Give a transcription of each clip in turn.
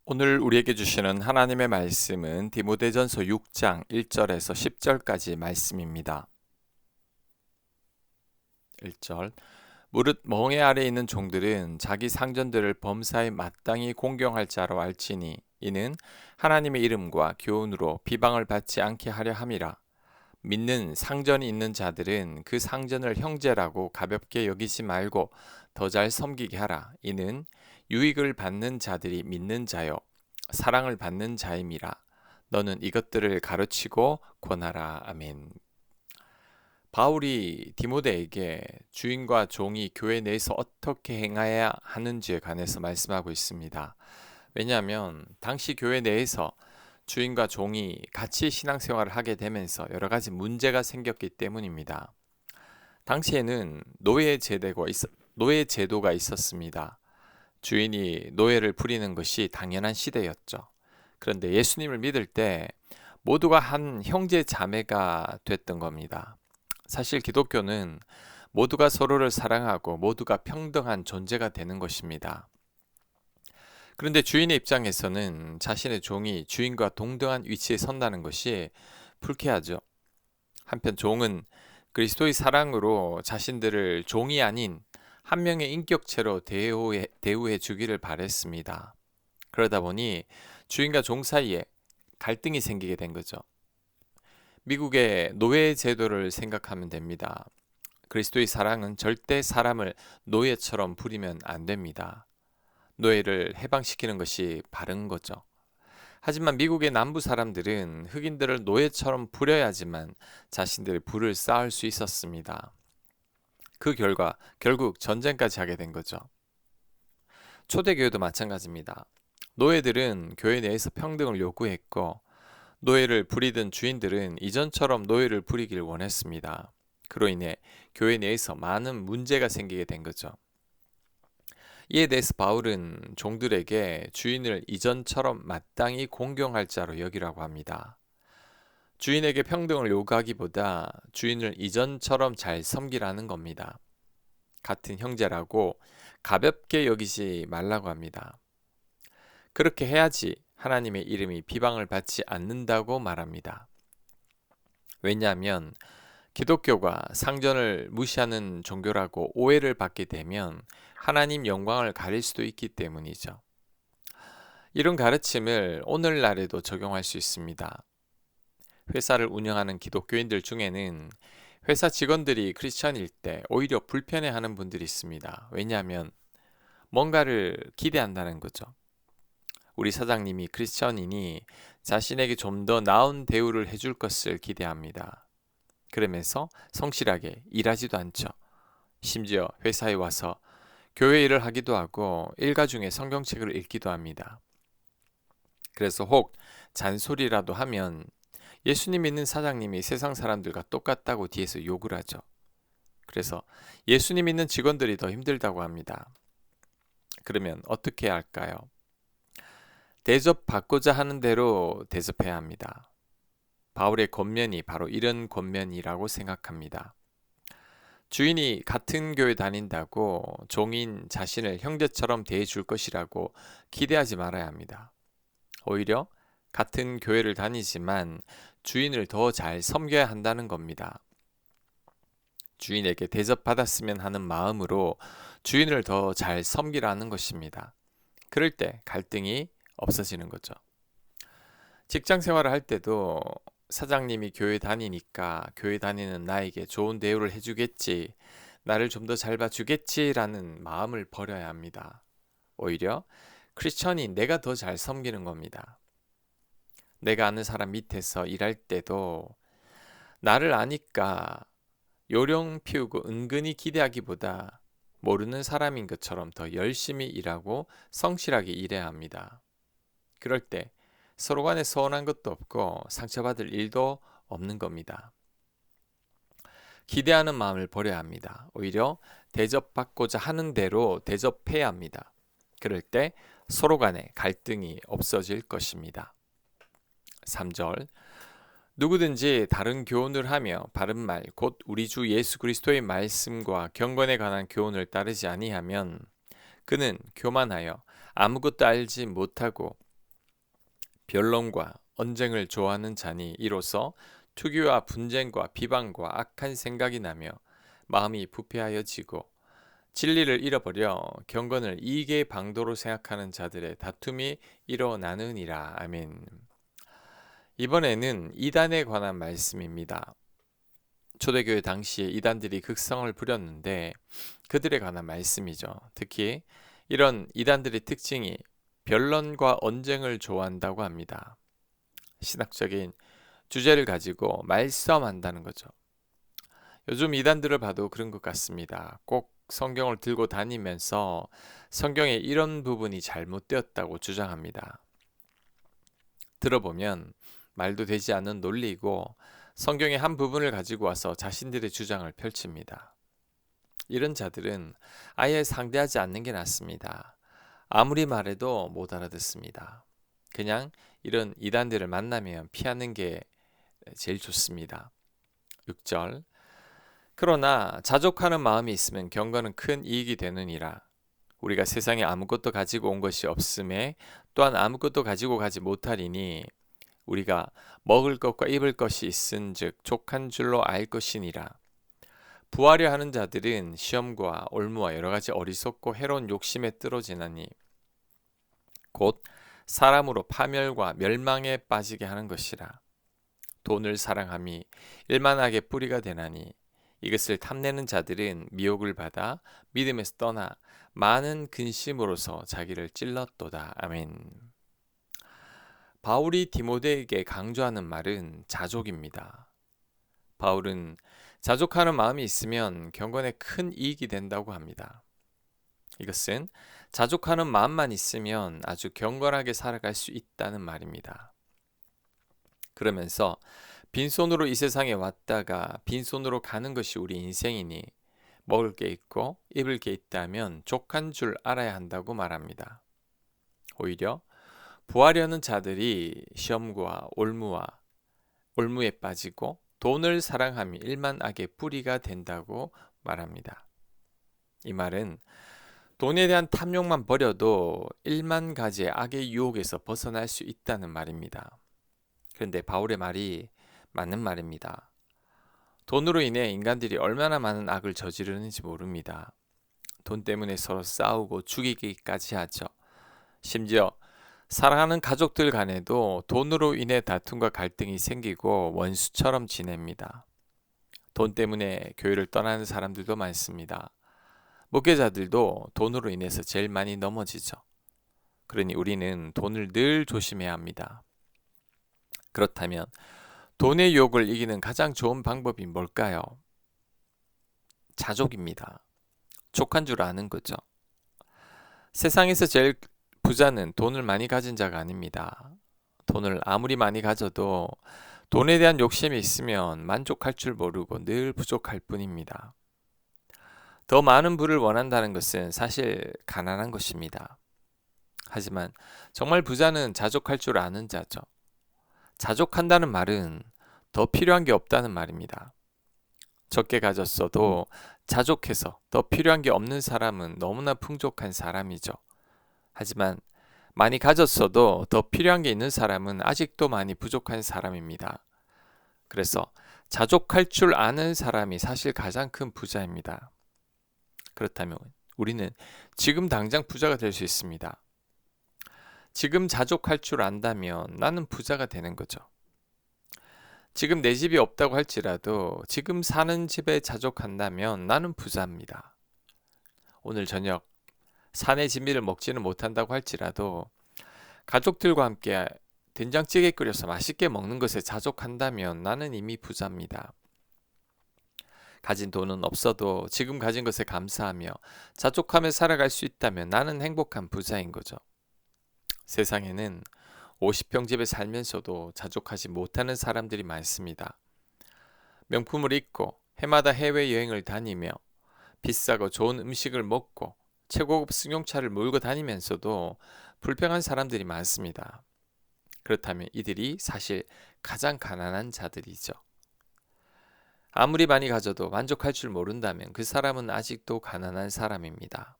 오늘 우리에게 주시는 하나님의 말씀은 디모데전서 6장 1절에서 10절까지 말씀입니다. 1절 무릇 멍에 아래 있는 종들은 자기 상전들을 범사에 마땅히 공경할 자로 알지니 이는 하나님의 이름과 교훈으로 비방을 받지 않게 하려 함이라. 믿는 상전이 있는 자들은 그 상전을 형제라고 가볍게 여기지 말고 더 잘 섬기게 하라. 이는 유익을 받는 자들이 믿는 자요 사랑을 받는 자임이라. 너는 이것들을 가르치고 권하라. 아멘. 바울이 디모데에게 주인과 종이 교회 내에서 어떻게 행해야 하는지에 관해서 말씀하고 있습니다. 왜냐하면 당시 교회 내에서 주인과 종이 같이 신앙생활을 하게 되면서 여러 가지 문제가 생겼기 때문입니다. 당시에는 노예 제도가 있었습니다. 주인이 노예를 부리는 것이 당연한 시대였죠. 그런데 예수님을 믿을 때 모두가 한 형제 자매가 됐던 겁니다. 사실 기독교는 모두가 서로를 사랑하고 모두가 평등한 존재가 되는 것입니다. 그런데 주인의 입장에서는 자신의 종이 주인과 동등한 위치에 선다는 것이 불쾌하죠. 한편 종은 그리스도의 사랑으로 자신들을 종이 아닌 한 명의 인격체로 대우해 주기를 바랬습니다. 그러다 보니 주인과 종 사이에 갈등이 생기게 된 거죠. 미국의 노예 제도를 생각하면 됩니다. 그리스도의 사랑은 절대 사람을 노예처럼 부리면 안 됩니다. 노예를 해방시키는 것이 바른 거죠. 하지만 미국의 남부 사람들은 흑인들을 노예처럼 부려야지만 자신들의 부를 쌓을 수 있었습니다. 그 결과 결국 전쟁까지 하게 된 거죠. 초대교회도 마찬가지입니다. 노예들은 교회 내에서 평등을 요구했고 노예를 부리던 주인들은 이전처럼 노예를 부리길 원했습니다. 그로 인해 교회 내에서 많은 문제가 생기게 된 거죠. 이에 대해서 바울은 종들에게 주인을 이전처럼 마땅히 공경할 자로 여기라고 합니다. 주인에게 평등을 요구하기보다 주인을 이전처럼 잘 섬기라는 겁니다. 같은 형제라고 가볍게 여기지 말라고 합니다. 그렇게 해야지 하나님의 이름이 비방을 받지 않는다고 말합니다. 왜냐하면 기독교가 상전을 무시하는 종교라고 오해를 받게 되면 하나님 영광을 가릴 수도 있기 때문이죠. 이런 가르침을 오늘날에도 적용할 수 있습니다. 회사를 운영하는 기독교인들 중에는 회사 직원들이 크리스천일 때 오히려 불편해하는 분들이 있습니다. 왜냐하면 뭔가를 기대한다는 거죠. 우리 사장님이 크리스천이니 자신에게 좀 더 나은 대우를 해줄 것을 기대합니다. 그러면서 성실하게 일하지도 않죠. 심지어 회사에 와서 교회 일을 하기도 하고 일가 중에 성경책을 읽기도 합니다. 그래서 혹 잔소리라도 하면 예수님 믿는 사장님이 세상 사람들과 똑같다고 뒤에서 욕을 하죠. 그래서 예수님 믿는 직원들이 더 힘들다고 합니다. 그러면 어떻게 해야 할까요? 대접받고자 하는 대로 대접해야 합니다. 바울의 권면이 바로 이런 권면이라고 생각합니다. 주인이 같은 교회 다닌다고 종인 자신을 형제처럼 대해줄 것이라고 기대하지 말아야 합니다. 오히려 같은 교회를 다니지만 주인을 더 잘 섬겨야 한다는 겁니다. 주인에게 대접받았으면 하는 마음으로 주인을 더 잘 섬기라는 것입니다. 그럴 때 갈등이 없어지는 거죠. 직장 생활을 할 때도 사장님이 교회 다니니까 교회 다니는 나에게 좋은 대우를 해주겠지, 나를 좀 더 잘 봐주겠지라는 마음을 버려야 합니다. 오히려 크리스천이 내가 더 잘 섬기는 겁니다. 내가 아는 사람 밑에서 일할 때도 나를 아니까 요령 피우고 은근히 기대하기보다 모르는 사람인 것처럼 더 열심히 일하고 성실하게 일해야 합니다. 그럴 때 서로 간에 서운한 것도 없고 상처받을 일도 없는 겁니다. 기대하는 마음을 버려야 합니다. 오히려 대접받고자 하는 대로 대접해야 합니다. 그럴 때 서로 간에 갈등이 없어질 것입니다. 3절 누구든지 다른 교훈을 하며 바른 말 곧 우리 주 예수 그리스도의 말씀과 경건에 관한 교훈을 따르지 아니하면 그는 교만하여 아무것도 알지 못하고 변론과 언쟁을 좋아하는 자니 이로써 투기와 분쟁과 비방과 악한 생각이 나며 마음이 부패하여지고 진리를 잃어버려 경건을 이익의 방도로 생각하는 자들의 다툼이 일어나느니라. 아멘. 이번에는 이단에 관한 말씀입니다. 초대교회 당시에 이단들이 극성을 부렸는데 그들에 관한 말씀이죠. 특히 이런 이단들의 특징이 변론과 언쟁을 좋아한다고 합니다. 신학적인 주제를 가지고 말싸움한다는 거죠. 요즘 이단들을 봐도 그런 것 같습니다. 꼭 성경을 들고 다니면서 성경에 이런 부분이 잘못되었다고 주장합니다. 들어보면 말도 되지 않는 논리이고 성경의 한 부분을 가지고 와서 자신들의 주장을 펼칩니다. 이런 자들은 아예 상대하지 않는 게 낫습니다. 아무리 말해도 못 알아듣습니다. 그냥 이런 이단들을 만나면 피하는 게 제일 좋습니다. 6절 그러나 자족하는 마음이 있으면 경건은 큰 이익이 되느니라. 우리가 세상에 아무것도 가지고 온 것이 없음에 또한 아무것도 가지고 가지 못하리니 우리가 먹을 것과 입을 것이 있은즉 족한 줄로 알 것이니라. 부하려 하는 자들은 시험과 올무와 여러 가지 어리석고 해로운 욕심에 떨어지나니 곧 사람으로 파멸과 멸망에 빠지게 하는 것이라. 돈을 사랑함이 일만하게 뿌리가 되나니 이것을 탐내는 자들은 미혹을 받아 믿음에서 떠나 많은 근심으로서 자기를 찔렀도다. 아멘. 바울이 디모데에게 강조하는 말은 자족입니다. 바울은 자족하는 마음이 있으면 경건에 큰 이익이 된다고 합니다. 이것은 자족하는 마음만 있으면 아주 경건하게 살아갈 수 있다는 말입니다. 그러면서 빈손으로 이 세상에 왔다가 빈손으로 가는 것이 우리 인생이니 먹을 게 있고 입을 게 있다면 족한 줄 알아야 한다고 말합니다. 오히려 부하려는 자들이 시험과 올무에 빠지고 돈을 사랑함이 일만 악의 뿌리가 된다고 말합니다. 이 말은 돈에 대한 탐욕만 버려도 일만 가지의 악의 유혹에서 벗어날 수 있다는 말입니다. 그런데 바울의 말이 맞는 말입니다. 돈으로 인해 인간들이 얼마나 많은 악을 저지르는지 모릅니다. 돈 때문에 서로 싸우고 죽이기까지 하죠. 심지어 사랑하는 가족들 간에도 돈으로 인해 다툼과 갈등이 생기고 원수처럼 지냅니다. 돈 때문에 교회를 떠나는 사람들도 많습니다. 목회자들도 돈으로 인해서 제일 많이 넘어지죠. 그러니 우리는 돈을 늘 조심해야 합니다. 그렇다면 돈의 유혹을 이기는 가장 좋은 방법이 뭘까요? 자족입니다. 족한 줄 아는 거죠. 세상에서 제일 부자는 돈을 많이 가진 자가 아닙니다. 돈을 아무리 많이 가져도 돈에 대한 욕심이 있으면 만족할 줄 모르고 늘 부족할 뿐입니다. 더 많은 부를 원한다는 것은 사실 가난한 것입니다. 하지만 정말 부자는 자족할 줄 아는 자죠. 자족한다는 말은 더 필요한 게 없다는 말입니다. 적게 가졌어도 자족해서 더 필요한 게 없는 사람은 너무나 풍족한 사람이죠. 하지만 많이 가졌어도 더 필요한 게 있는 사람은 아직도 많이 부족한 사람입니다. 그래서 자족할 줄 아는 사람이 사실 가장 큰 부자입니다. 그렇다면 우리는 지금 당장 부자가 될 수 있습니다. 지금 자족할 줄 안다면 나는 부자가 되는 거죠. 지금 내 집이 없다고 할지라도 지금 사는 집에 자족한다면 나는 부자입니다. 오늘 저녁 사내 진미를 먹지는 못한다고 할지라도 가족들과 함께 된장찌개 끓여서 맛있게 먹는 것에 자족한다면 나는 이미 부자입니다. 가진 돈은 없어도 지금 가진 것에 감사하며 자족하며 살아갈 수 있다면 나는 행복한 부자인 거죠. 세상에는 50평 집에 살면서도 자족하지 못하는 사람들이 많습니다. 명품을 입고 해마다 해외여행을 다니며 비싸고 좋은 음식을 먹고 최고급 승용차를 몰고 다니면서도 불평한 사람들이 많습니다. 그렇다면 이들이 사실 가장 가난한 자들이죠. 아무리 많이 가져도 만족할 줄 모른다면 그 사람은 아직도 가난한 사람입니다.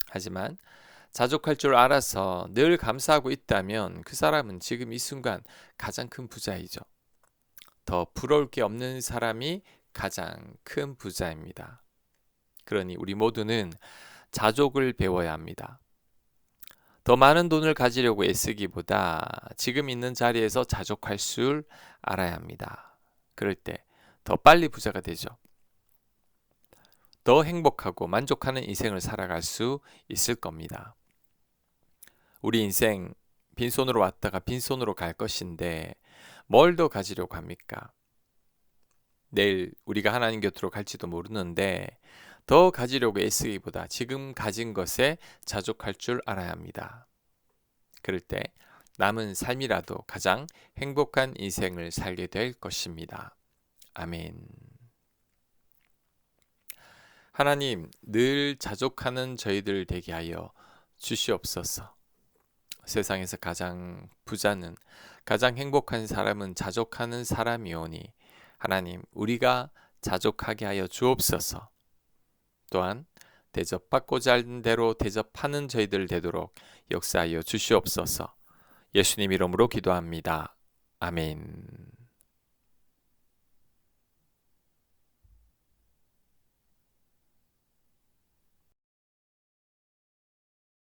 하지만 자족할 줄 알아서 늘 감사하고 있다면 그 사람은 지금 이 순간 가장 큰 부자이죠. 더 부러울 게 없는 사람이 가장 큰 부자입니다. 그러니 우리 모두는 자족을 배워야 합니다. 더 많은 돈을 가지려고 애쓰기보다 지금 있는 자리에서 자족할 줄 알아야 합니다. 그럴 때 더 빨리 부자가 되죠. 더 행복하고 만족하는 인생을 살아갈 수 있을 겁니다. 우리 인생 빈손으로 왔다가 빈손으로 갈 것인데 뭘 더 가지려고 합니까? 내일 우리가 하나님 곁으로 갈지도 모르는데 더 가지려고 애쓰기보다 지금 가진 것에 자족할 줄 알아야 합니다. 그럴 때 남은 삶이라도 가장 행복한 인생을 살게 될 것입니다. 아멘. 하나님, 늘 자족하는 저희들 되게 하여 주시옵소서. 세상에서 가장 부자는, 가장 행복한 사람은 자족하는 사람이오니 하나님, 우리가 자족하게 하여 주옵소서. 또한 대접받고자 하는 대로 대접하는 저희들 되도록 역사하여 주시옵소서. 예수님 이름으로 기도합니다. 아멘.